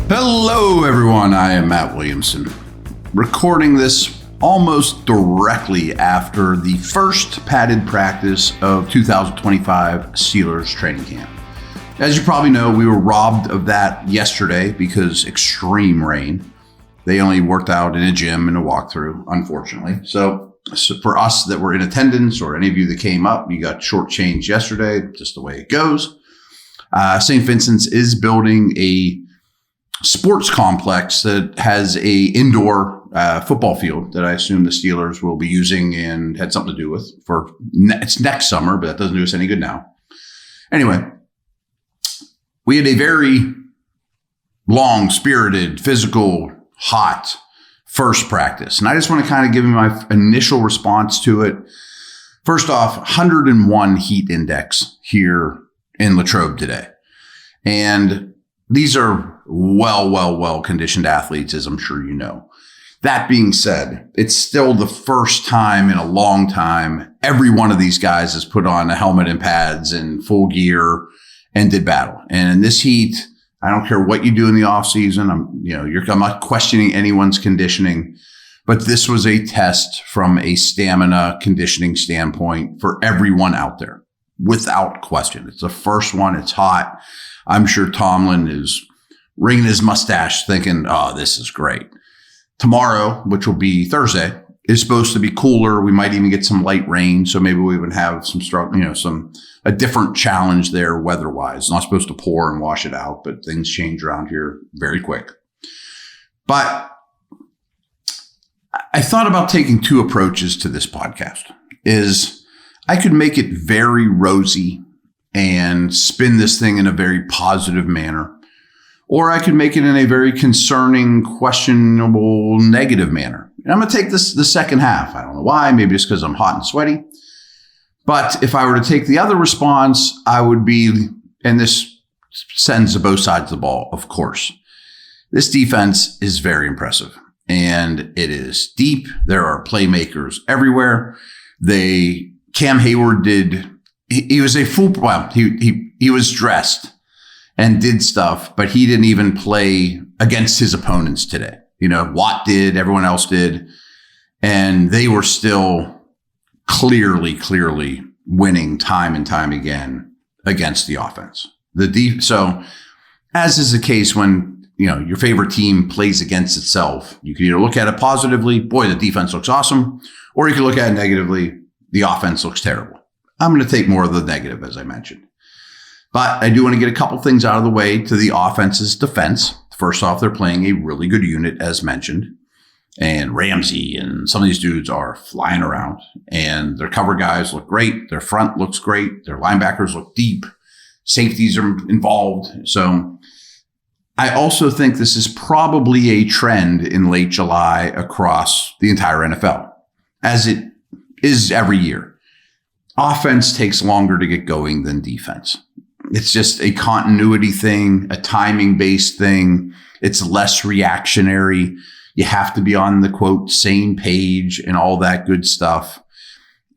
Hello, everyone. I am Matt Williamson, recording this almost directly after the first padded practice of 2025 Steelers training camp. As you probably know, we were robbed of that yesterday because extreme rain. They only worked out in a gym and a walkthrough, unfortunately. So for us that were in attendance, or any of you that came up, you got shortchanged yesterday, just the way it goes. St. Vincent's is building a sports complex that has a indoor football field that I assume the Steelers will be using and had something to do with for it's next summer, but that doesn't do us any good now. Anyway, we had a very long, spirited, physical, hot first practice. And I just want to kind of give you my initial response to it. First off, 101 heat index here in Latrobe today. And these are well conditioned athletes, as I'm sure you know. That being said, it's still the first time in a long time every one of these guys has put on a helmet and pads and full gear and did battle. And in this heat, I don't care what you do in the off season. I'm not questioning anyone's conditioning, but this was a test from a stamina conditioning standpoint for everyone out there, without question. It's the first one. It's hot. I'm sure Tomlin is wringing his mustache thinking, oh, this is great. Tomorrow, which will be Thursday, is supposed to be cooler. We might even get some light rain. So maybe we even have some a different challenge there weather-wise. It's not supposed to pour and wash it out, but things change around here very quick. But I thought about taking two approaches to this podcast. I could make it very rosy and spin this thing in a very positive manner, or I could make it in a very concerning, questionable, negative manner. And I'm going to take the second half. I don't know why, maybe just because I'm hot and sweaty. But if I were to take the other response, I would be, and this sends to both sides of the ball, of course. This defense is very impressive, and it is deep. There are playmakers everywhere. Cam Hayward did. He was a full. Well, he was dressed and did stuff, but he didn't even play against his opponents today. Watt did, everyone else did, and they were still clearly winning time and time again against the offense. So, as is the case when your favorite team plays against itself, you can either look at it positively, boy, the defense looks awesome, or you can look at it negatively, the offense looks terrible. I'm going to take more of the negative, as I mentioned. But I do want to get a couple things out of the way to the offense's defense. First off, they're playing a really good unit, as mentioned. And Ramsey and some of these dudes are flying around. And their cover guys look great. Their front looks great. Their linebackers look deep. Safeties are involved. So I also think this is probably a trend in late July across the entire NFL, as it is every year. Offense takes longer to get going than defense. It's just a continuity thing, a timing-based thing. It's less reactionary. You have to be on the, quote, same page and all that good stuff.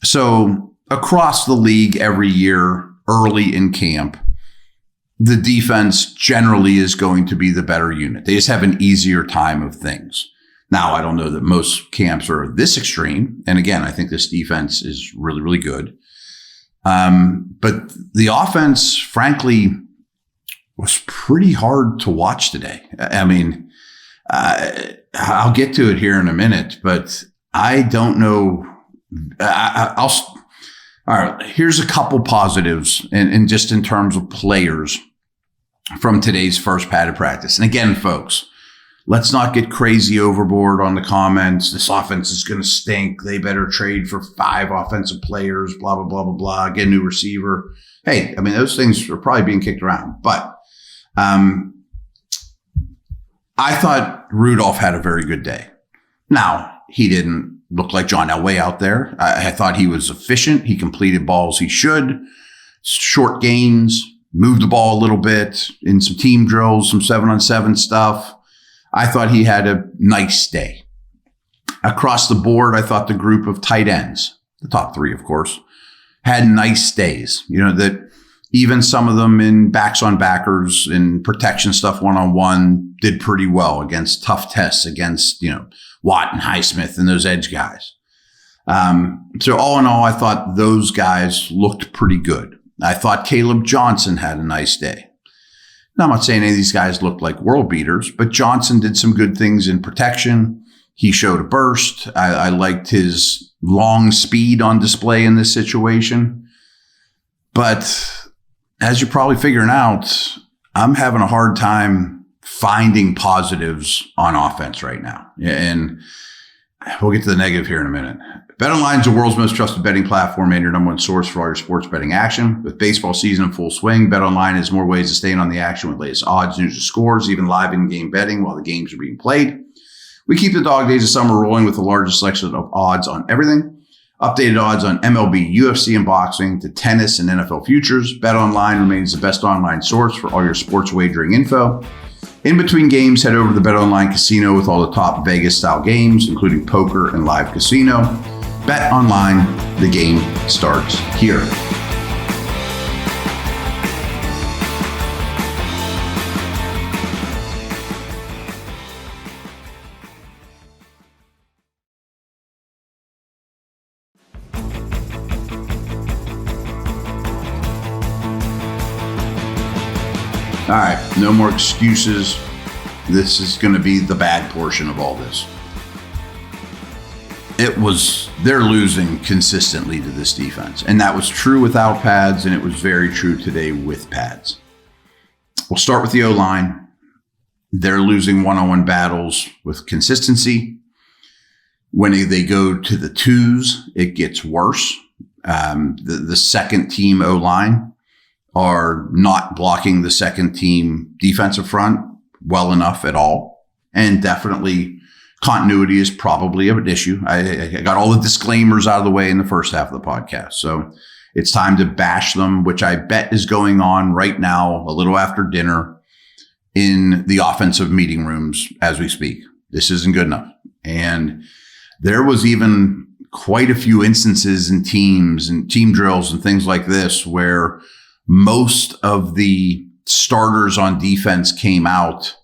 So across the league every year, early in camp, the defense generally is going to be the better unit. They just have an easier time of things. Now, I don't know that most camps are this extreme. And again, I think this defense is really good. But the offense, frankly, was pretty hard to watch today. I mean, I'll get to it here in a minute, but I don't know. All right, here's a couple positives and just in terms of players from today's first padded practice. And again, folks, let's not get crazy overboard on the comments. This offense is going to stink. They better trade for 5 offensive players, blah, blah, blah, blah, blah, get a new receiver. Hey, I mean, those things are probably being kicked around. But I thought Rudolph had a very good day. Now, he didn't look like John Elway out there. I thought he was efficient. He completed balls he should. Short gains, moved the ball a little bit in some team drills, some 7-on-7 stuff. I thought he had a nice day. Across the board, I thought the group of tight ends, the top 3, of course, had nice days. That even some of them in backs on backers and protection stuff one-on-one did pretty well against tough tests against, Watt and Highsmith and those edge guys. So all in all, I thought those guys looked pretty good. I thought Caleb Johnson had a nice day. Now, I'm not saying any of these guys looked like world beaters, but Johnson did some good things in protection. He showed a burst. I liked his long speed on display in this situation. But as you're probably figuring out, I'm having a hard time finding positives on offense right now. And we'll get to the negative here in a minute. BetOnline is the world's most trusted betting platform and your number one source for all your sports betting action. With baseball season in full swing, BetOnline has more ways to stay in on the action with latest odds, news, and scores, even live in-game betting while the games are being played. We keep the dog days of summer rolling with the largest selection of odds on everything. Updated odds on MLB, UFC, and boxing to tennis and NFL futures. BetOnline remains the best online source for all your sports wagering info. In between games, head over to the BetOnline Casino with all the top Vegas-style games, including poker and live casino. BetOnline, the game starts here. All right, no more excuses. This is going to be the bad portion of all this. They're losing consistently to this defense. And that was true without pads, and it was very true today with pads. We'll start with the O-line. They're losing one-on-one battles with consistency. When they go to the twos, it gets worse. The second team O-line are not blocking the second team defensive front well enough at all. And definitely continuity is probably an issue. I got all the disclaimers out of the way in the first half of the podcast. So it's time to bash them, which I bet is going on right now, a little after dinner in the offensive meeting rooms as we speak. This isn't good enough. And there was even quite a few instances in teams and team drills and things like this where most of the starters on defense came out,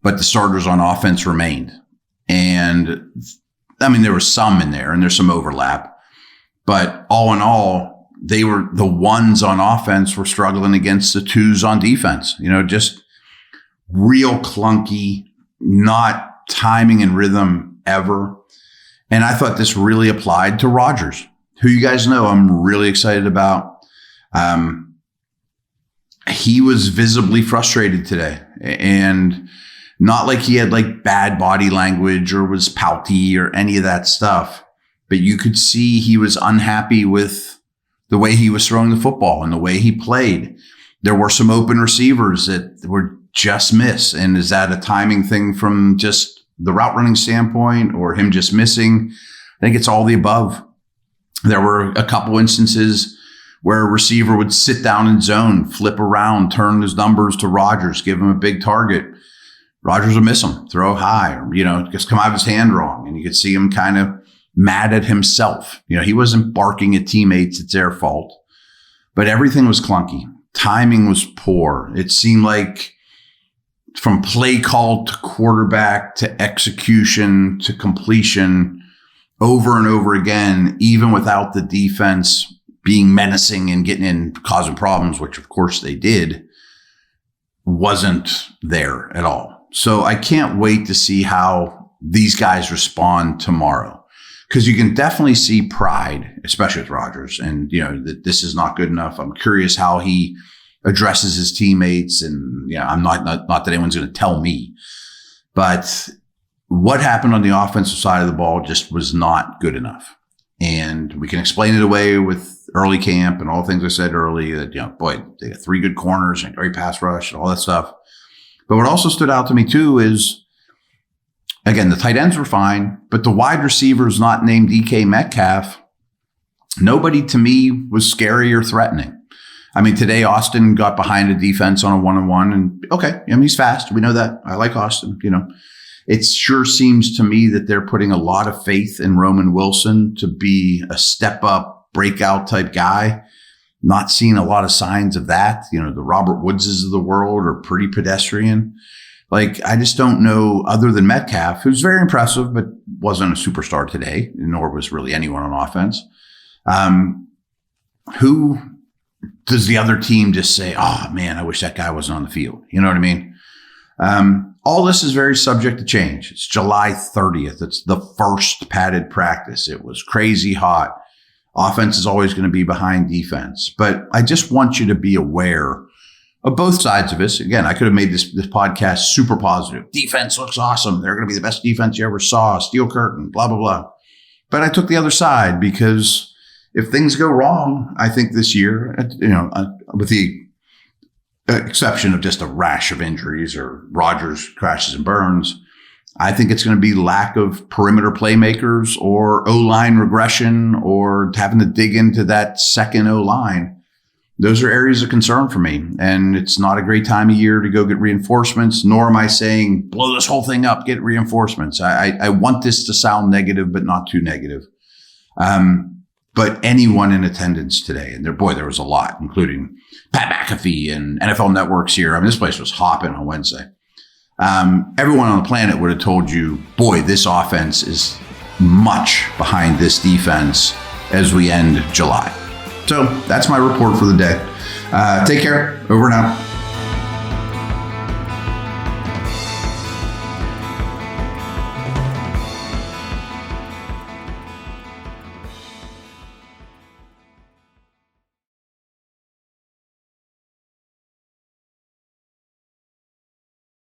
but the starters on offense remained. And I mean, there was some in there and there's some overlap, but all in all, the ones on offense were struggling against the twos on defense, just real clunky, not timing and rhythm ever. And I thought this really applied to Rodgers, who you guys know I'm really excited about. He was visibly frustrated today, and not like he had like bad body language or was pouty or any of that stuff, but you could see he was unhappy with the way he was throwing the football and the way he played. There were some open receivers that were just miss. And is that a timing thing from just the route running standpoint or him just missing? I think it's all the above. There were a couple instances where a receiver would sit down in zone, flip around, turn his numbers to Rodgers, give him a big target. Rodgers would miss him, throw high, or, just come out of his hand wrong. And you could see him kind of mad at himself. He wasn't barking at teammates. It's their fault. But everything was clunky. Timing was poor. It seemed like from play call to quarterback to execution to completion over and over again, even without the defense being menacing and getting in, causing problems, which of course they did, wasn't there at all. So I can't wait to see how these guys respond tomorrow, because you can definitely see pride, especially with Rodgers, and that this is not good enough. I'm curious how he addresses his teammates, and I'm not that anyone's going to tell me, but what happened on the offensive side of the ball just was not good enough. And we can explain it away with early camp and all the things I said early that, they got 3 good corners and great pass rush and all that stuff. But what also stood out to me too is, again, the tight ends were fine, but the wide receivers not named DK Metcalf, nobody to me was scary or threatening. I mean, today Austin got behind a defense on a one-on-one, and okay, he's fast. We know that. I like Austin, It sure seems to me that they're putting a lot of faith in Ramon Wilson to be a step-up, breakout type guy. Not seeing a lot of signs of that. You know, the Robert Woodses of the world are pretty pedestrian. Like, I just don't know, other than Metcalf, who's very impressive, but wasn't a superstar today, nor was really anyone on offense. Who does the other team just say, oh man, I wish that guy wasn't on the field? You know what I mean? All this is very subject to change. It's July 30th. It's the first padded practice. It was crazy hot. Offense is always going to be behind defense. But I just want you to be aware of both sides of this. Again, I could have made this podcast super positive. Defense looks awesome. They're going to be the best defense you ever saw. Steel curtain, blah, blah, blah. But I took the other side because if things go wrong, I think this year, with the exception of just a rash of injuries or Rodgers crashes and burns, I think it's going to be lack of perimeter playmakers or O-line regression or having to dig into that second O-line. Those are areas of concern for me. And it's not a great time of year to go get reinforcements, nor am I saying blow this whole thing up, get reinforcements. I want this to sound negative, but not too negative. But anyone in attendance today, and there was a lot, including Pat McAfee and NFL Network's here. I mean, this place was hopping on Wednesday. Everyone on the planet would have told you, boy, this offense is much behind this defense as we end July. So that's my report for the day. Take care. Over and out.